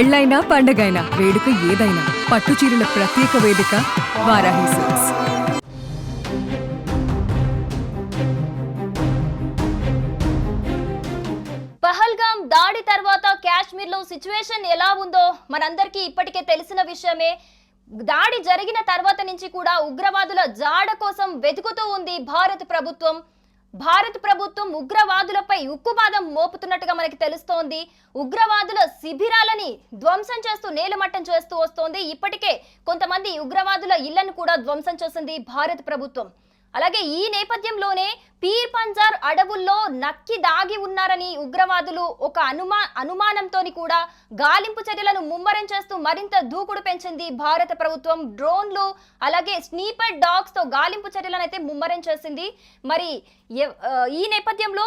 పెళ్ళైనా పండగైనా వేడుక ఏదైనా పట్టు చీరల ప్రత్యేక వేదిక వారాహి సిల్క్స్. పహల్గామ్ దాడి తర్వాత కాశ్మీర్లో సిచ్యువేషన్ ఎలా ఉందో మనందరికీ ఇప్పటికే తెలిసిన విషయమే. దాడి జరిగిన తర్వాత నుంచి కూడా ఉగ్రవాదుల జాడ కోసం వెతుకుతూ ఉంది భారత ప్రభుత్వం ఉగ్రవాదులపై ఉక్కుపాదం మోపుతున్నట్టుగా మనకి తెలుస్తోంది. ఉగ్రవాదుల శిబిరాలని ధ్వంసం చేస్తూ నేలమట్టం చేస్తూ వస్తోంది. ఇప్పటికే కొంతమంది ఉగ్రవాదుల ఇళ్లను కూడా ధ్వంసం చేసింది భారత ప్రభుత్వం. అలాగే ఈ నేపథ్యంలోనే పీర్ పంజార్ అడవుల్లో నక్కి దాగి ఉన్నారని ఉగ్రవాదులు ఒక అనుమానంతో కూడా గాలింపు చర్యలను ముమ్మరం చేస్తూ మరింత దూకుడు పెంచింది భారత ప్రభుత్వం. డ్రోన్లు అలాగే స్నీపర్ డాగ్స్ తో గాలింపు చర్యలను అయితే ముమ్మరం చేసింది. మరి ఈ నేపథ్యంలో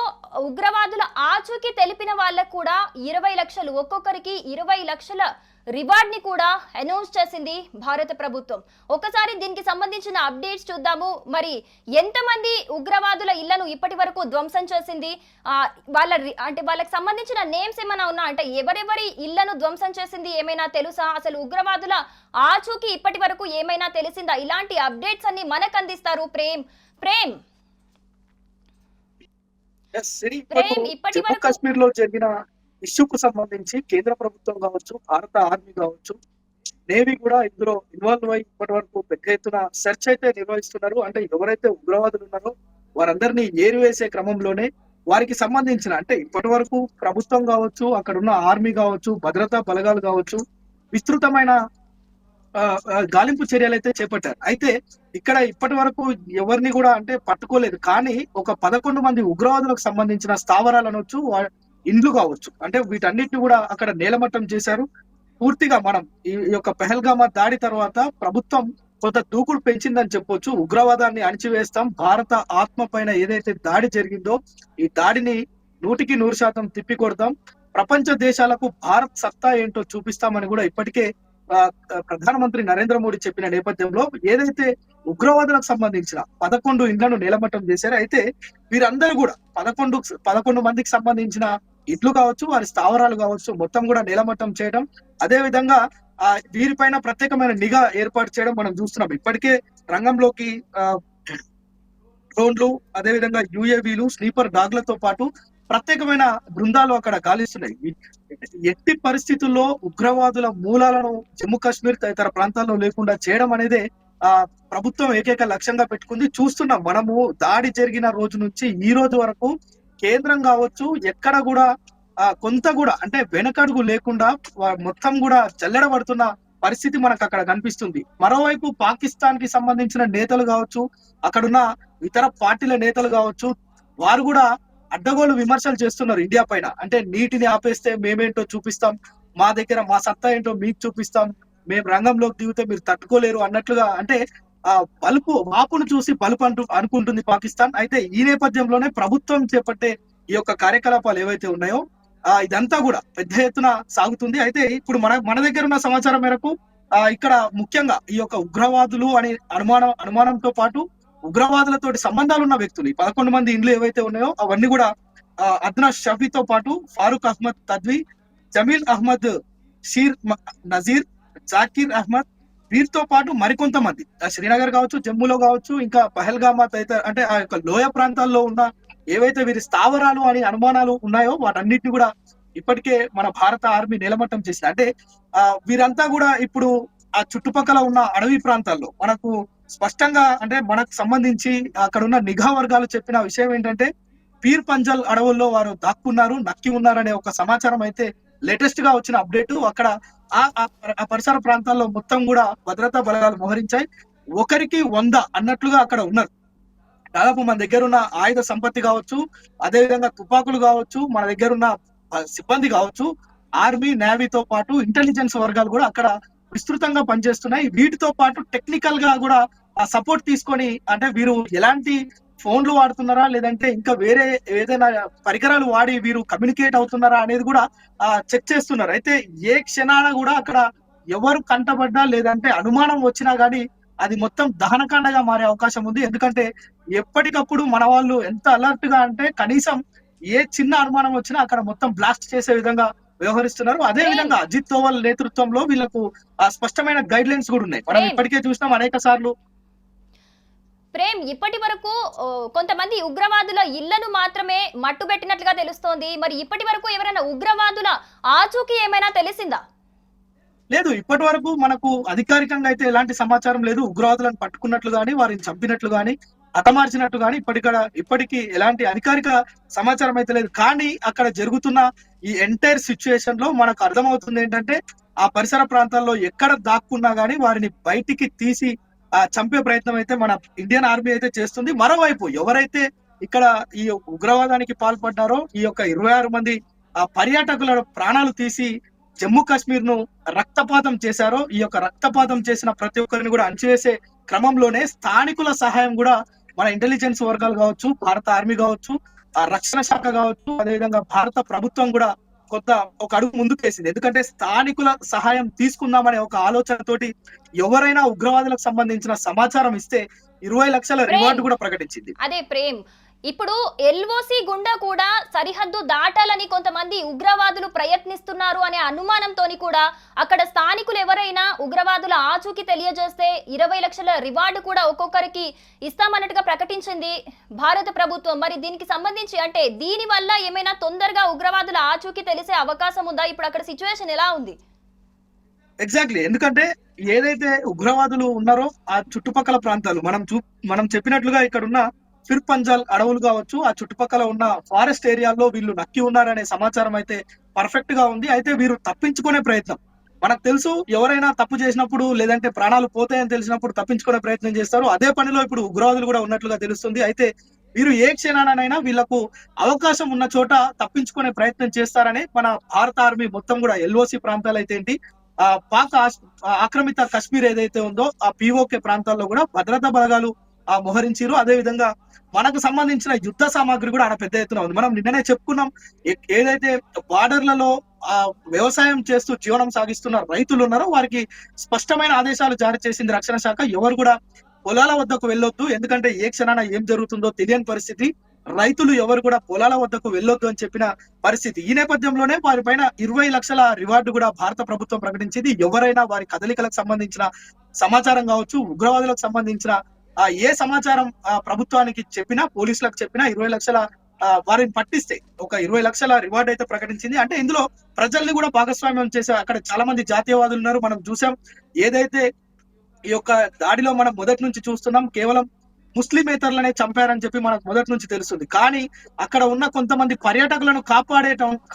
ఉగ్రవాదుల ఆచూకీ తెలిపిన వాళ్ళకు కూడా 20 లక్షలు, ఒక్కొక్కరికి 20 లక్షల రివార్డ్ ని కూడా అనౌన్స్ చేసింది భారత ప్రభుత్వం. ఒకసారి దీనికి సంబంధించిన అప్డేట్స్ చూద్దాము. మరి ఎంతమంది ఉగ్రవాదుల ఇళ్లను ఇప్పటి వరకు ధ్వంసం చేసింది, వాళ్ళకి సంబంధించిన నేమ్స్ ఏమైనా ఉన్నా, అంటే ఎవరెవరి ఇళ్లను ధ్వంసం చేసింది ఏమైనా తెలుసా, అసలు ఉగ్రవాదుల ఆచూకీ ఇప్పటి వరకు ఏమైనా తెలిసిందా? ఇలాంటి అప్డేట్స్ అన్ని మనకు అందిస్తారు ప్రేమ్. ఇప్పటి వరకు కాశ్మీర్ లో జరిగిన ఇష్యూకు సంబంధించి కేంద్ర ప్రభుత్వం కావచ్చు, భారత ఆర్మీ కావచ్చు, నేవీ కూడా ఇందులో ఇన్వాల్వ్ అయి ఇప్పటి వరకు పెద్ద ఎత్తున సెర్చ్ అయితే నిర్వహిస్తున్నారు. అంటే ఎవరైతే ఉగ్రవాదులు ఉన్నారో వారందరినీ ఏరివేసే క్రమంలోనే వారికి సంబంధించిన, అంటే ఇప్పటి వరకు ప్రభుత్వం కావచ్చు, అక్కడ ఉన్న ఆర్మీ కావచ్చు, భద్రతా బలగాలు కావచ్చు, విస్తృతమైన గాలింపు చర్యలు అయితే చేపట్టారు. అయితే ఇక్కడ ఇప్పటి వరకు ఎవరిని కూడా అంటే పట్టుకోలేదు. కానీ ఒక 11 మంది ఉగ్రవాదులకు సంబంధించిన స్థావరాలనొచ్చు, ఇండ్లు కావచ్చు, అంటే వీటన్నిటిని కూడా అక్కడ నేలమట్టం చేశారు. పూర్తిగా మనం ఈ యొక్క పహల్గామ్ దాడి తర్వాత ప్రభుత్వం కొంత దూకుడు పెంచిందని చెప్పొచ్చు. ఉగ్రవాదాన్ని అణిచివేస్తాం, భారత ఆత్మ పైన ఏదైతే దాడి జరిగిందో ఈ దాడిని 100% తిప్పికొడతాం, ప్రపంచ దేశాలకు భారత్ సత్తా ఏంటో చూపిస్తామని కూడా ఇప్పటికే ప్రధానమంత్రి నరేంద్ర మోడీ చెప్పిన నేపథ్యంలో ఏదైతే ఉగ్రవాదులకు సంబంధించిన 11 ఇండ్లను నేలమట్టం చేశారో, అయితే వీరందరూ కూడా 11 మందికి సంబంధించిన ఇట్లు కావచ్చు, వారి స్థావరాలు కావచ్చు, మొత్తం కూడా నేలమట్టం చేయడం, అదే విధంగా వీరిపైన ప్రత్యేకమైన నిఘా ఏర్పాటు చేయడం మనం చూస్తున్నాం. ఇప్పటికే రంగంలోకి డ్రోన్లు, అదే విధంగా యుఏవీలు, స్లీపర్ డాగ్లతో పాటు ప్రత్యేకమైన బృందాలు అక్కడ గాలిస్తున్నాయి. ఎట్టి పరిస్థితుల్లో ఉగ్రవాదుల మూలాలను జమ్మూ కాశ్మీర్ తదితర ప్రాంతాల్లో లేకుండా చేయడం అనేది ప్రభుత్వం ఏకైక లక్ష్యంగా పెట్టుకుంది. చూస్తున్నాం మనము దాడి జరిగిన రోజు నుంచి ఈ రోజు వరకు కేంద్రం కావచ్చు ఎక్కడ కూడా కొంత కూడా అంటే వెనకడుగు లేకుండా మొత్తం కూడా జల్లెడబడుతున్న పరిస్థితి మనకు అక్కడ కనిపిస్తుంది. మరోవైపు పాకిస్తాన్ కి సంబంధించిన నేతలు కావచ్చు, అక్కడున్న ఇతర పార్టీల నేతలు కావచ్చు, వారు కూడా అడ్డగోలు విమర్శలు చేస్తున్నారు ఇండియా పైన. అంటే నీటిని ఆపేస్తే మేమేంటో చూపిస్తాం, మా దగ్గర మా సత్తా ఏంటో మీకు చూపిస్తాం, మేము రంగంలోకి దిగితే మీరు తట్టుకోలేరు అన్నట్లుగా, అంటే వాపును చూసి బలుపు అనుకుంటుంది పాకిస్తాన్. అయితే ఈ నేపథ్యంలోనే ప్రభుత్వం చేపట్టే ఈ యొక్క కార్యకలాపాలు ఏవైతే ఉన్నాయో ఇదంతా కూడా పెద్ద ఎత్తున సాగుతుంది. అయితే ఇప్పుడు మన దగ్గర ఉన్న సమాచారం మేరకు ఇక్కడ ముఖ్యంగా ఈ యొక్క ఉగ్రవాదులు అని అనుమానంతో పాటు ఉగ్రవాదులతోటి సంబంధాలు ఉన్న వ్యక్తులు 11 మంది ఇండ్లు ఏవైతే ఉన్నాయో అవన్నీ కూడా అద్నా షఫీతో పాటు ఫారూక్ అహ్మద్ తద్వి, జమీల్ అహ్మద్, షీర్ నజీర్, జాకిర్ అహ్మద్, వీరితో పాటు మరికొంతమంది శ్రీనగర్ కావచ్చు, జమ్మూలో కావచ్చు, ఇంకా పహల్గామ్ తదితర అంటే ఆ యొక్క లోయ ప్రాంతాల్లో ఉన్న ఏవైతే వీరి స్థావరాలు అని అనుమానాలు ఉన్నాయో వాటన్నిటిని కూడా ఇప్పటికే మన భారత ఆర్మీ నిలమట్టం చేసింది. అంటే వీరంతా కూడా ఇప్పుడు ఆ చుట్టుపక్కల ఉన్న అడవి ప్రాంతాల్లో మనకు స్పష్టంగా, అంటే మనకు సంబంధించి అక్కడ ఉన్న నిఘా వర్గాలు చెప్పిన విషయం ఏంటంటే పీర్ పంజల్ అడవుల్లో వారు దాక్కున్నారు, నక్కి ఉన్నారనే ఒక సమాచారం అయితే లేటెస్ట్ గా వచ్చిన అప్డేట్. అక్కడ ఆ పరిసర ప్రాంతాల్లో మొత్తం కూడా భద్రతా బలగాలు మోహరించాయి. ఒకరికి 100 అన్నట్లుగా అక్కడ ఉన్నారు. దాదాపు మన దగ్గర ఉన్న ఆయుధ సంపత్తి కావచ్చు, అదే విధంగా తుపాకులు కావచ్చు, మన దగ్గర ఉన్న సిబ్బంది కావచ్చు, ఆర్మీ నేవీతో పాటు ఇంటెలిజెన్స్ వర్గాలు కూడా అక్కడ విస్తృతంగా పనిచేస్తున్నాయి. వీటితో పాటు టెక్నికల్ గా కూడా సపోర్ట్ తీసుకొని, అంటే వీరు ఎలాంటి ఫోన్లు వాడుతున్నారా లేదంటే ఇంకా వేరే ఏదైనా పరికరాలు వాడి వీరు కమ్యూనికేట్ అవుతున్నారా అనేది కూడా చెక్ చేస్తున్నారు. అయితే ఏ క్షణాన కూడా అక్కడ ఎవరు కంటపడ్డా లేదంటే అనుమానం వచ్చినా గానీ అది మొత్తం దహనకాండగా మారే అవకాశం ఉంది. ఎందుకంటే ఎప్పటికప్పుడు మన వాళ్ళు ఎంత అలర్ట్ గా అంటే కనీసం ఏ చిన్న అనుమానం వచ్చినా అక్కడ మొత్తం బ్లాస్ట్ చేసే విధంగా వ్యవహరిస్తున్నారు. అదే విధంగా అజిత్ దోవల్ నేతృత్వంలో వీళ్ళకు స్పష్టమైన గైడ్ లైన్స్ కూడా ఉన్నాయి. మనం ఇప్పటికే చూసినాం అనేక సార్లు. ప్రేమ్, ఇప్పటి వరకు కొంతమంది ఉగ్రవాదుల ఇళ్లను మాత్రమే మట్టుబెట్టినట్లుగా తెలుస్తోంది. మరి ఇప్పటి వరకు ఎవరైనా ఉగ్రవాదుల ఆచూకీ ఏమైనా తెలిసిందా? లేదు, ఇప్పటి వరకు మనకు అధికారికంగా అయితే ఎలాంటి సమాచారం లేదు. ఉగ్రవాదులను పట్టుకున్నట్లు గాని, వారిని చంపినట్లు గాని, హతమార్చినట్టు గాని ఇప్పటికీ ఎలాంటి అధికారిక సమాచారం అయితే లేదు. కానీ అక్కడ జరుగుతున్న ఈ ఎంటైర్ సిచ్యుయేషన్ లో మనకు అర్థమవుతుంది ఏంటంటే, ఆ పరిసర ప్రాంతాల్లో ఎక్కడ దాక్కున్నా గానీ వారిని బయటికి తీసి చంపే ప్రయత్నం అయితే మన ఇండియన్ ఆర్మీ అయితే చేస్తుంది. మరోవైపు ఎవరైతే ఇక్కడ ఈ ఉగ్రవాదానికి పాల్పడ్డారో, ఈ యొక్క 26 మంది పర్యాటకుల ప్రాణాలు తీసి జమ్మూ కాశ్మీర్ ను రక్తపాతం చేశారో, ఈ యొక్క రక్తపాతం చేసిన ప్రతి ఒక్కరిని కూడా అణచివేసే క్రమంలోనే స్థానికుల సహాయం కూడా మన ఇంటెలిజెన్స్ వర్గాలు కావచ్చు, భారత ఆర్మీ కావచ్చు, రక్షణ శాఖ కావచ్చు, అదేవిధంగా భారత ప్రభుత్వం కూడా ఒక అడుగు ముందుకేసింది. ఎందుకంటే స్థానికుల సహాయం తీసుకుందామనే ఒక ఆలోచనతోటి ఎవరైనా ఉగ్రవాదులకు సంబంధించిన సమాచారం ఇస్తే 20 లక్షల రివార్డు కూడా ప్రకటించింది. అదే ప్రేమ్, ఇప్పుడు ఎల్ఓసి గుండా కూడా సరిహద్దు దాటాలని కొంతమంది ఉగ్రవాదులు ప్రయత్నిస్తున్నారు అనే అనుమానంతోని కూడా అక్కడ స్థానికులు ఎవరైనా ఉగ్రవాదుల ఆచూకీ తెలియజేస్తే 20 లక్షల రివార్డు కూడా ఒక్కొక్కరికి ఇస్తామన్నట్టుగా ప్రకటించింది భారత ప్రభుత్వం. మరి దీనికి సంబంధించి అంటే దీని వల్ల ఏమైనా తొందరగా ఉగ్రవాదుల ఆచూకీ తెలిసే అవకాశం ఉందా? ఇప్పుడు అక్కడ సిచ్యువేషన్ ఎలా ఉంది? ఎగ్జాక్ట్లీ, ఎందుకంటే ఏదైతే ఉగ్రవాదులు ఉన్నారో ఆ చుట్టుపక్కల ప్రాంతాలు మనం చెప్పినట్లుగా ఇక్కడ ఉన్న ఫిర్ పంజాల్ అడవులు కావచ్చు, ఆ చుట్టుపక్కల ఉన్న ఫారెస్ట్ ఏరియాల్లో వీళ్ళు నక్కి ఉన్నారనే సమాచారం అయితే పర్ఫెక్ట్ గా ఉంది. అయితే వీరు తప్పించుకునే ప్రయత్నం, మనకు తెలుసు ఎవరైనా తప్పు చేసినప్పుడు లేదంటే ప్రాణాలు పోతాయని తెలిసినప్పుడు తప్పించుకునే ప్రయత్నం చేస్తారు. అదే పనిలో ఇప్పుడు ఉగ్రవాదులు కూడా ఉన్నట్లుగా తెలుస్తుంది. అయితే వీరు ఏ క్షణానైనా వీళ్లకు అవకాశం ఉన్న చోట తప్పించుకునే ప్రయత్నం చేస్తారని మన భారత ఆర్మీ మొత్తం కూడా ఎల్ఓసి ప్రాంతాలు అయితే ఏంటి, పాక్ ఆక్రమిత కశ్మీర్ ఏదైతే ఉందో ఆ పిఓకే ప్రాంతాల్లో కూడా భద్రతా బలగాలు మోహరించారు. అదే విధంగా మనకు సంబంధించిన యుద్ధ సామాగ్రి కూడా ఆడ పెద్ద ఎత్తున ఉంది. మనం నిన్ననే చెప్పుకున్నాం, ఏదైతే బార్డర్లలో వ్యవసాయం చేస్తూ జీవనం సాగిస్తున్న రైతులు ఉన్నారో వారికి స్పష్టమైన ఆదేశాలు జారీ చేసింది రక్షణ శాఖ. ఎవరు కూడా పొలాల వద్దకు వెళ్ళొద్దు, ఎందుకంటే ఏ క్షణాన ఏం జరుగుతుందో తెలియని పరిస్థితి. రైతులు ఎవరు కూడా పొలాల వద్దకు వెళ్ళొద్దు అని చెప్పిన పరిస్థితి. ఈ నేపథ్యంలోనే వారిపైన 20 లక్షల రివార్డు కూడా భారత ప్రభుత్వం ప్రకటించింది. ఎవరైనా వారి కదలికలకు సంబంధించిన సమాచారం కావచ్చు, ఉగ్రవాదులకు సంబంధించిన ఏ సమాచారం ప్రభుత్వానికి చెప్పినా, పోలీసులకు చెప్పినా 20 లక్షల వారిని పట్టిస్తే ఒక 20 లక్షల రివార్డ్ అయితే ప్రకటించింది. అంటే ఇందులో ప్రజల్ని కూడా భాగస్వామ్యం చేసే అక్కడ చాలా మంది జాతీయవాదులు ఉన్నారు. మనం చూసాం, ఏదైతే ఈ యొక్క దాడిలో మనం మొదటి నుంచి చూస్తున్నాం, కేవలం ముస్లిమేతరులనే చంపారని చెప్పి మనకు మొదటి నుంచి తెలుస్తుంది. కానీ అక్కడ ఉన్న కొంతమంది పర్యాటకులను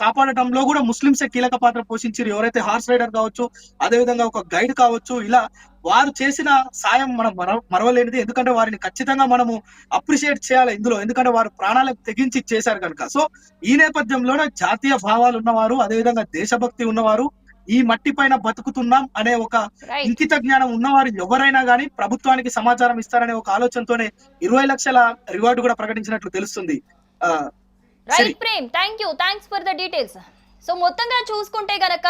కాపాడటంలో కూడా ముస్లింసే కీలక పాత్ర పోషించారు. ఎవరైతే హార్స్ రైడర్ కావచ్చు, అదేవిధంగా ఒక గైడ్ కావచ్చు, ఇలా వారు చేసిన సాయం మనం మరవలేనిది. ఎందుకంటే వారిని ఖచ్చితంగా మనము అప్రిషియేట్ చేయాలి ఇందులో, ఎందుకంటే వారు ప్రాణాలకు తెగించి చేశారు కనుక. సో ఈ నేపథ్యంలోనే జాతీయ భావాలు ఉన్నవారు, అదేవిధంగా దేశభక్తి ఉన్నవారు, ఈ మట్టి పైన బతుకుతున్నాం అనే ఒక ఇంకిత జ్ఞానం ఉన్నవారు ఎవరైనా గానీ ప్రభుత్వానికి సమాచారం ఇస్తారనే ఒక ఆలోచనతోనే 20 లక్షల రివార్డు కూడా ప్రకటించినట్లు తెలుస్తుంది. Right Prem, thanks for the details. So మొత్తంగా చూసుకుంటే గనక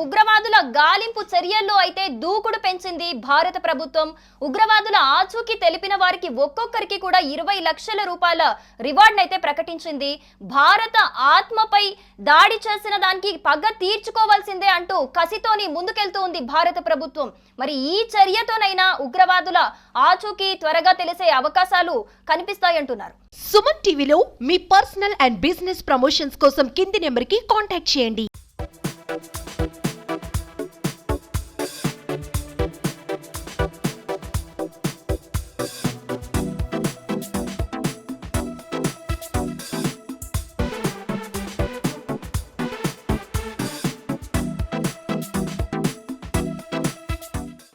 ఉగ్రవాదుల గాలింపు చర్యల్లో అయితే దూకుడు పెంచింది భారత ప్రభుత్వం. ఉగ్రవాదుల ఆచూకీ తెలిపిన వారికి ఒక్కొక్కరికి కూడా 20 లక్షల రూపాయల రివార్డ్ అయితే ప్రకటించింది. భారత ఆత్మపై దాడి చేసిన దానికి పగ తీర్చుకోవాల్సిందే అంటూ కసితోని ముందుకెళ్తూ ఉంది భారత ప్రభుత్వం. మరి ఈ చర్యతోనైనా ఉగ్రవాదుల ఆచూకీ త్వరగా తెలిసే అవకాశాలు కనిపిస్తాయంటున్నారు. సుమన్ టీవీలో మీ పర్సనల్ అండ్ బిజినెస్ ప్రమోషన్స్ కోసం కింది నెంబర్కి కాంటాక్ట్ చేయండి.